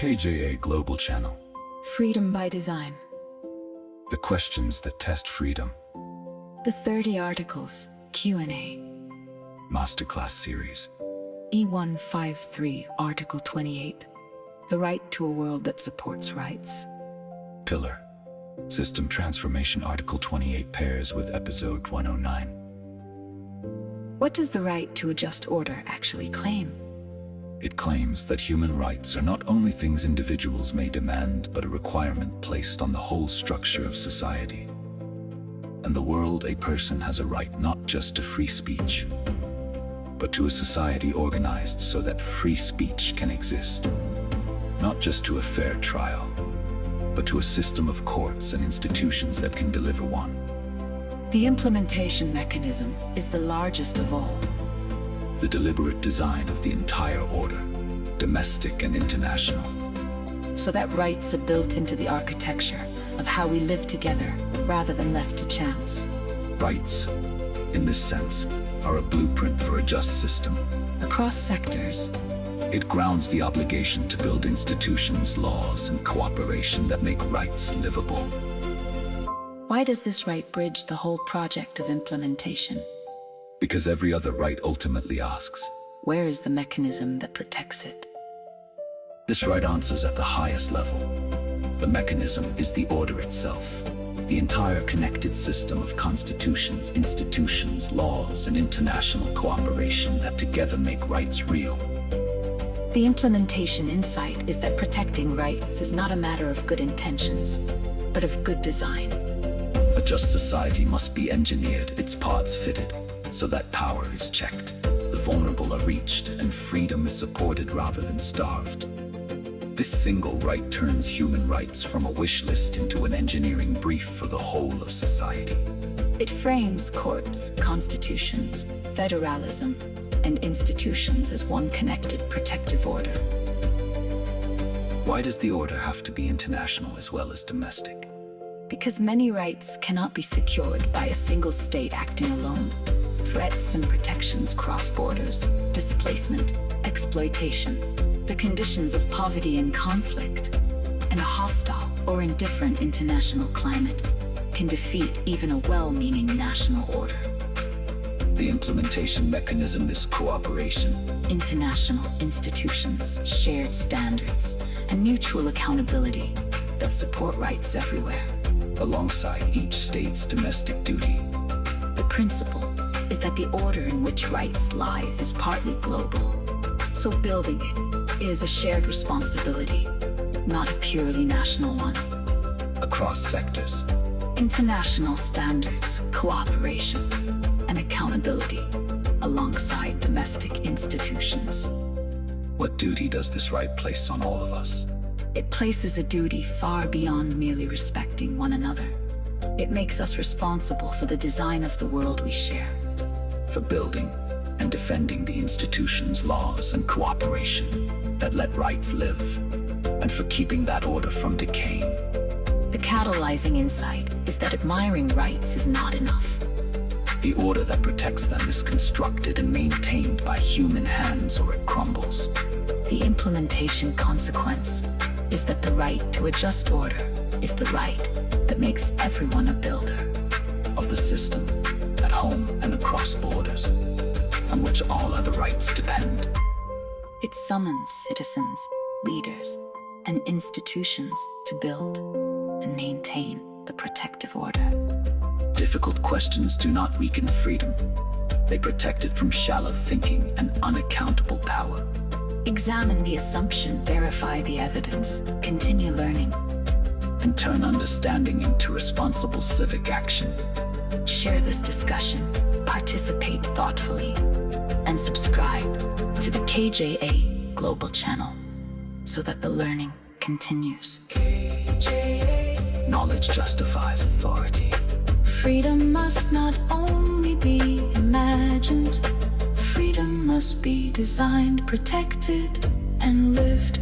KJA Global Channel. Freedom by Design. The questions that test freedom. The 30 articles, Q&A. Masterclass series. E153, Article 28. The right to a world that supports rights. Pillar. System Transformation Article 28 pairs with Episode 109. What does the right to a just order actually claim? It claims that human rights are not only things individuals may demand, but a requirement placed on the whole structure of society. In the world, a person has a right not just to free speech, but to a society organized so that free speech can exist. Not just to a fair trial, but to a system of courts and institutions that can deliver one. The implementation mechanism is the largest of all. The deliberate design of the entire order, domestic and international. So that rights are built into the architecture of how we live together, rather than left to chance. Rights, in this sense, are a blueprint for a just system. Across sectors, it grounds the obligation to build institutions, laws, and cooperation that make rights livable. Why does this right bridge the whole project of implementation? Because every other right ultimately asks, where is the mechanism that protects it? This right answers at the highest level. The mechanism is the order itself, the entire connected system of constitutions, institutions, laws, and international cooperation that together make rights real. The implementation insight is that protecting rights is not a matter of good intentions, but of good design. A just society must be engineered, its parts fitted, so that power is checked, the vulnerable are reached, and freedom is supported rather than starved. This single right turns human rights from a wish list into an engineering brief for the whole of society. It frames courts, constitutions, federalism, and institutions as one connected protective order. Why does the order have to be international as well as domestic? Because many rights cannot be secured by a single state acting alone. Threats and protections cross borders, displacement, exploitation, the conditions of poverty and conflict, and a hostile or indifferent international climate can defeat even a well-meaning national order. The implementation mechanism is cooperation. International institutions, shared standards, and mutual accountability that support rights everywhere, alongside each state's domestic duty. The principle is that the order in which rights live is partly global, so building it is a shared responsibility, not a purely national one. Across sectors, international standards, cooperation, and accountability, alongside domestic institutions. What duty does this right place on all of us? It places a duty far beyond merely respecting one another. It makes us responsible for the design of the world we share. For building and defending the institutions, laws, and cooperation that let rights live, and for keeping that order from decaying. The catalyzing insight is that admiring rights is not enough. The order that protects them is constructed and maintained by human hands, or it crumbles. The implementation consequence is that the right to a just order is the right that makes everyone a builder of the system, at home and across borders, on which all other rights depend. It summons citizens, leaders, and institutions to build and maintain the protective order. Difficult questions do not weaken freedom. They protect it from shallow thinking and unaccountable power. Examine the assumption, verify the evidence, continue learning, and turn understanding into responsible civic action. Share this discussion, participate thoughtfully, and subscribe to the KJA Global Channel so that the learning continues. KJA. Knowledge justifies authority. Freedom must not only be imagined. Freedom must be designed, protected, and lived